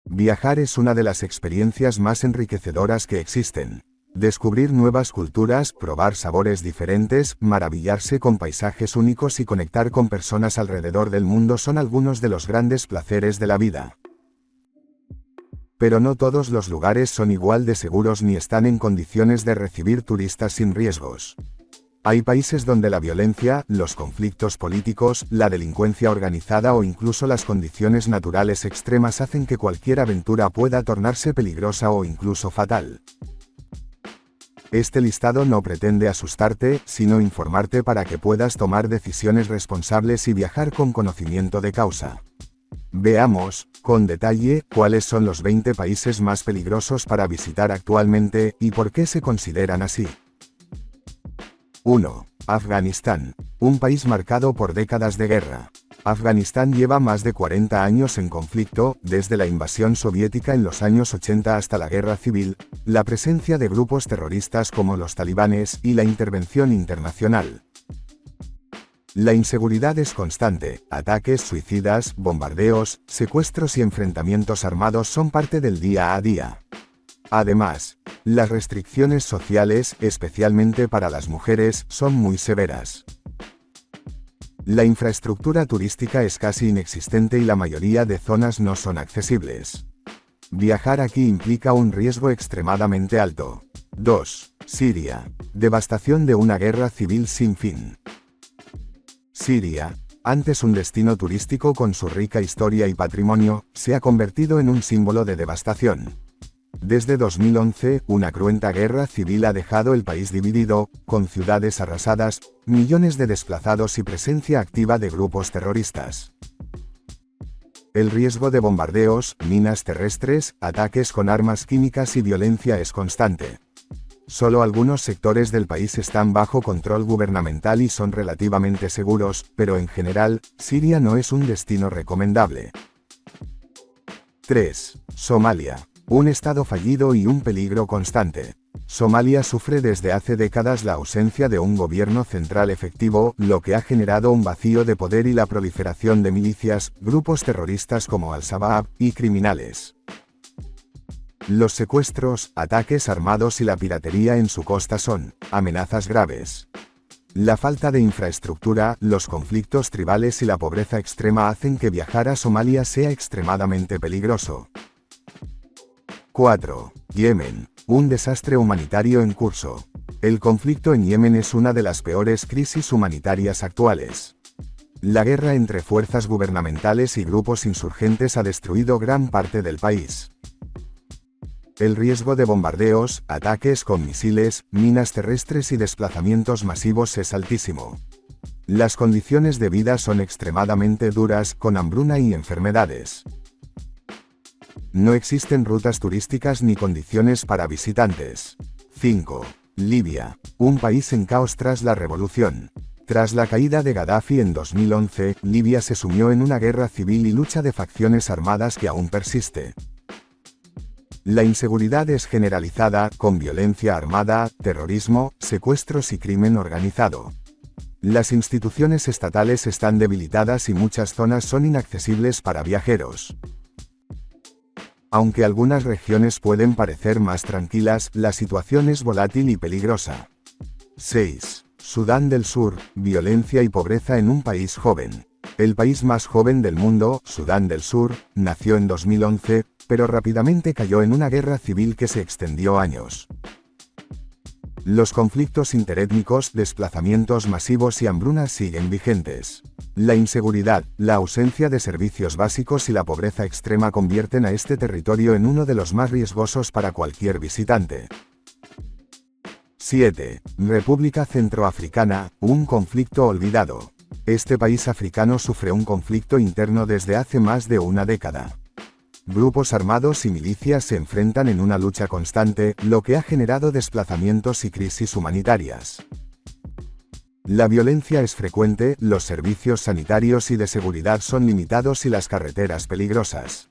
Viajar es una de las experiencias más enriquecedoras que existen. Descubrir nuevas culturas, probar sabores diferentes, maravillarse con paisajes únicos y conectar con personas alrededor del mundo son algunos de los grandes placeres de la vida. Pero no todos los lugares son igual de seguros ni están en condiciones de recibir turistas sin riesgos. Hay países donde la violencia, los conflictos políticos, la delincuencia organizada o incluso las condiciones naturales extremas hacen que cualquier aventura pueda tornarse peligrosa o incluso fatal. Este listado no pretende asustarte, sino informarte para que puedas tomar decisiones responsables y viajar con conocimiento de causa. Veamos, con detalle, cuáles son los 20 países más peligrosos para visitar actualmente, y por qué se consideran así. 1. Afganistán. Un país marcado por décadas de guerra. Afganistán lleva más de 40 años en conflicto, desde la invasión soviética en los años 80 hasta la guerra civil, la presencia de grupos terroristas como los talibanes y la intervención internacional. La inseguridad es constante, ataques suicidas, bombardeos, secuestros y enfrentamientos armados son parte del día a día. Además, las restricciones sociales, especialmente para las mujeres, son muy severas. La infraestructura turística es casi inexistente y la mayoría de zonas no son accesibles. Viajar aquí implica un riesgo extremadamente alto. 2. Siria. Devastación de una guerra civil sin fin. Siria, antes un destino turístico con su rica historia y patrimonio, se ha convertido en un símbolo de devastación. Desde 2011, una cruenta guerra civil ha dejado el país dividido, con ciudades arrasadas, millones de desplazados y presencia activa de grupos terroristas. El riesgo de bombardeos, minas terrestres, ataques con armas químicas y violencia es constante. Solo algunos sectores del país están bajo control gubernamental y son relativamente seguros, pero en general, Siria no es un destino recomendable. 3. Somalia. Un estado fallido y un peligro constante. Somalia sufre desde hace décadas la ausencia de un gobierno central efectivo, lo que ha generado un vacío de poder y la proliferación de milicias, grupos terroristas como Al-Shabaab, y criminales. Los secuestros, ataques armados y la piratería en su costa son amenazas graves. La falta de infraestructura, los conflictos tribales y la pobreza extrema hacen que viajar a Somalia sea extremadamente peligroso. 4. Yemen. Un desastre humanitario en curso. El conflicto en Yemen es una de las peores crisis humanitarias actuales. La guerra entre fuerzas gubernamentales y grupos insurgentes ha destruido gran parte del país. El riesgo de bombardeos, ataques con misiles, minas terrestres y desplazamientos masivos es altísimo. Las condiciones de vida son extremadamente duras, con hambruna y enfermedades. No existen rutas turísticas ni condiciones para visitantes. 5. Libia. Un país en caos tras la revolución. Tras la caída de Gaddafi en 2011, Libia se sumió en una guerra civil y lucha de facciones armadas que aún persiste. La inseguridad es generalizada, con violencia armada, terrorismo, secuestros y crimen organizado. Las instituciones estatales están debilitadas y muchas zonas son inaccesibles para viajeros. Aunque algunas regiones pueden parecer más tranquilas, la situación es volátil y peligrosa. 6. Sudán del Sur, violencia y pobreza en un país joven. El país más joven del mundo, Sudán del Sur, nació en 2011, pero rápidamente cayó en una guerra civil que se extendió años. Los conflictos interétnicos, desplazamientos masivos y hambrunas siguen vigentes. La inseguridad, la ausencia de servicios básicos y la pobreza extrema convierten a este territorio en uno de los más riesgosos para cualquier visitante. 7. República Centroafricana, un conflicto olvidado. Este país africano sufre un conflicto interno desde hace más de una década. Grupos armados y milicias se enfrentan en una lucha constante, lo que ha generado desplazamientos y crisis humanitarias. La violencia es frecuente, los servicios sanitarios y de seguridad son limitados y las carreteras peligrosas.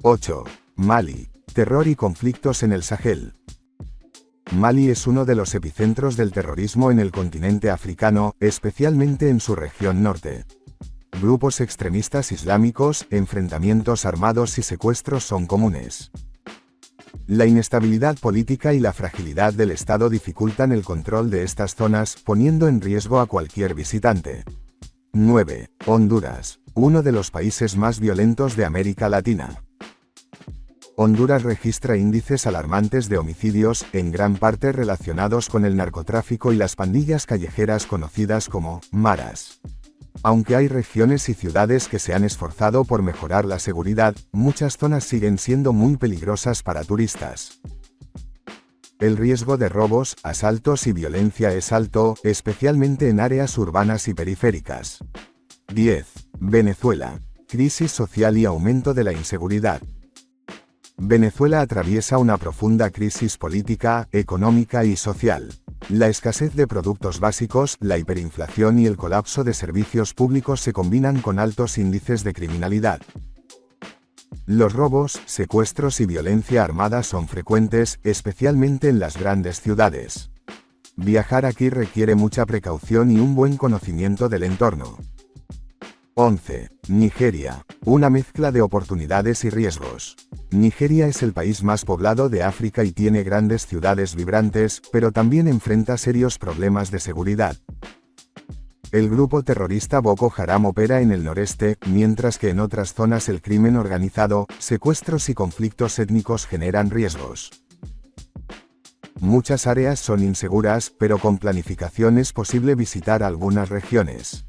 8. Mali. Terror y conflictos en el Sahel. Mali es uno de los epicentros del terrorismo en el continente africano, especialmente en su región norte. Grupos extremistas islámicos, enfrentamientos armados y secuestros son comunes. La inestabilidad política y la fragilidad del Estado dificultan el control de estas zonas, poniendo en riesgo a cualquier visitante. 9. Honduras, uno de los países más violentos de América Latina. Honduras registra índices alarmantes de homicidios, en gran parte relacionados con el narcotráfico y las pandillas callejeras conocidas como maras. Aunque hay regiones y ciudades que se han esforzado por mejorar la seguridad, muchas zonas siguen siendo muy peligrosas para turistas. El riesgo de robos, asaltos y violencia es alto, especialmente en áreas urbanas y periféricas. 10. Venezuela. Crisis social y aumento de la inseguridad. Venezuela atraviesa una profunda crisis política, económica y social. La escasez de productos básicos, la hiperinflación y el colapso de servicios públicos se combinan con altos índices de criminalidad. Los robos, secuestros y violencia armada son frecuentes, especialmente en las grandes ciudades. Viajar aquí requiere mucha precaución y un buen conocimiento del entorno. 11. Nigeria. Una mezcla de oportunidades y riesgos. Nigeria es el país más poblado de África y tiene grandes ciudades vibrantes, pero también enfrenta serios problemas de seguridad. El grupo terrorista Boko Haram opera en el noreste, mientras que en otras zonas el crimen organizado, secuestros y conflictos étnicos generan riesgos. Muchas áreas son inseguras, pero con planificación es posible visitar algunas regiones.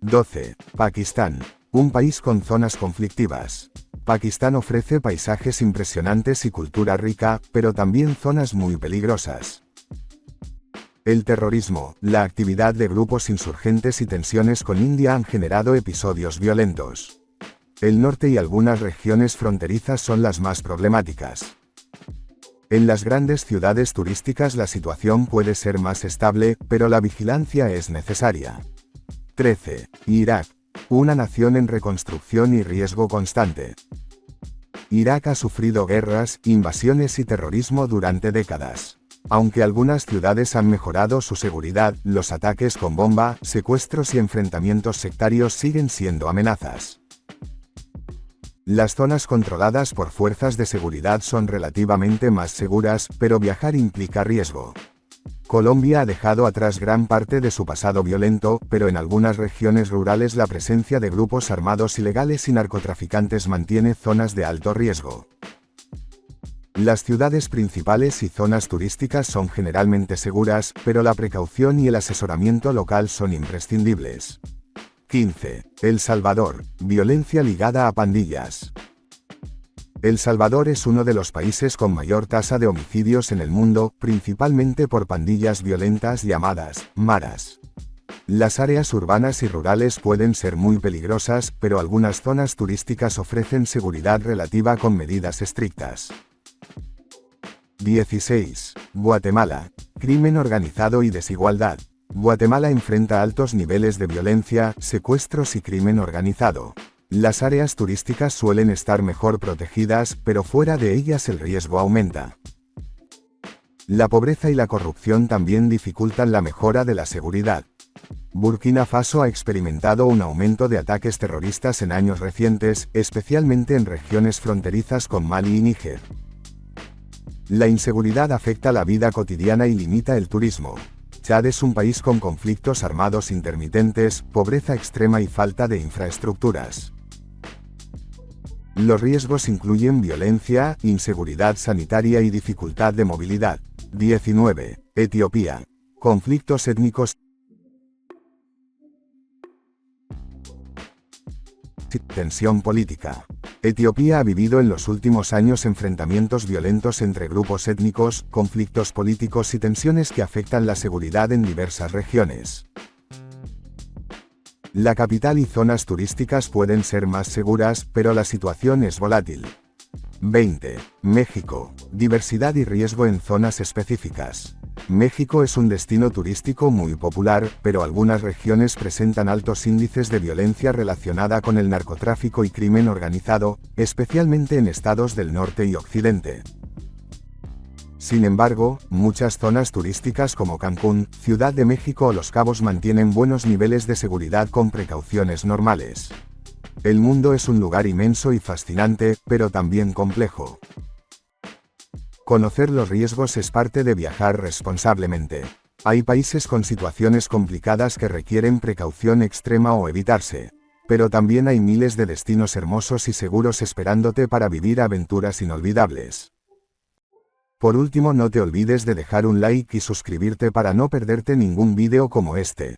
12. Pakistán. Un país con zonas conflictivas. Pakistán ofrece paisajes impresionantes y cultura rica, pero también zonas muy peligrosas. El terrorismo, la actividad de grupos insurgentes y tensiones con India han generado episodios violentos. El norte y algunas regiones fronterizas son las más problemáticas. En las grandes ciudades turísticas la situación puede ser más estable, pero la vigilancia es necesaria. 13. Irak. Una nación en reconstrucción y riesgo constante. Irak ha sufrido guerras, invasiones y terrorismo durante décadas. Aunque algunas ciudades han mejorado su seguridad, los ataques con bomba, secuestros y enfrentamientos sectarios siguen siendo amenazas. Las zonas controladas por fuerzas de seguridad son relativamente más seguras, pero viajar implica riesgo. Colombia ha dejado atrás gran parte de su pasado violento, pero en algunas regiones rurales la presencia de grupos armados ilegales y narcotraficantes mantiene zonas de alto riesgo. Las ciudades principales y zonas turísticas son generalmente seguras, pero la precaución y el asesoramiento local son imprescindibles. 15. El Salvador. Violencia ligada a pandillas. El Salvador es uno de los países con mayor tasa de homicidios en el mundo, principalmente por pandillas violentas llamadas maras. Las áreas urbanas y rurales pueden ser muy peligrosas, pero algunas zonas turísticas ofrecen seguridad relativa con medidas estrictas. 16. Guatemala. Crimen organizado y desigualdad. Guatemala enfrenta altos niveles de violencia, secuestros y crimen organizado. Las áreas turísticas suelen estar mejor protegidas, pero fuera de ellas el riesgo aumenta. La pobreza y la corrupción también dificultan la mejora de la seguridad. Burkina Faso ha experimentado un aumento de ataques terroristas en años recientes, especialmente en regiones fronterizas con Mali y Níger. La inseguridad afecta la vida cotidiana y limita el turismo. Chad es un país con conflictos armados intermitentes, pobreza extrema y falta de infraestructuras. Los riesgos incluyen violencia, inseguridad sanitaria y dificultad de movilidad. 19. Etiopía. Conflictos étnicos y tensión política. Etiopía ha vivido en los últimos años enfrentamientos violentos entre grupos étnicos, conflictos políticos y tensiones que afectan la seguridad en diversas regiones. La capital y zonas turísticas pueden ser más seguras, pero la situación es volátil. 20. México. Diversidad y riesgo en zonas específicas. México es un destino turístico muy popular, pero algunas regiones presentan altos índices de violencia relacionada con el narcotráfico y crimen organizado, especialmente en estados del norte y occidente. Sin embargo, muchas zonas turísticas como Cancún, Ciudad de México o Los Cabos mantienen buenos niveles de seguridad con precauciones normales. El mundo es un lugar inmenso y fascinante, pero también complejo. Conocer los riesgos es parte de viajar responsablemente. Hay países con situaciones complicadas que requieren precaución extrema o evitarse. Pero también hay miles de destinos hermosos y seguros esperándote para vivir aventuras inolvidables. Por último, no te olvides de dejar un like y suscribirte para no perderte ningún vídeo como este.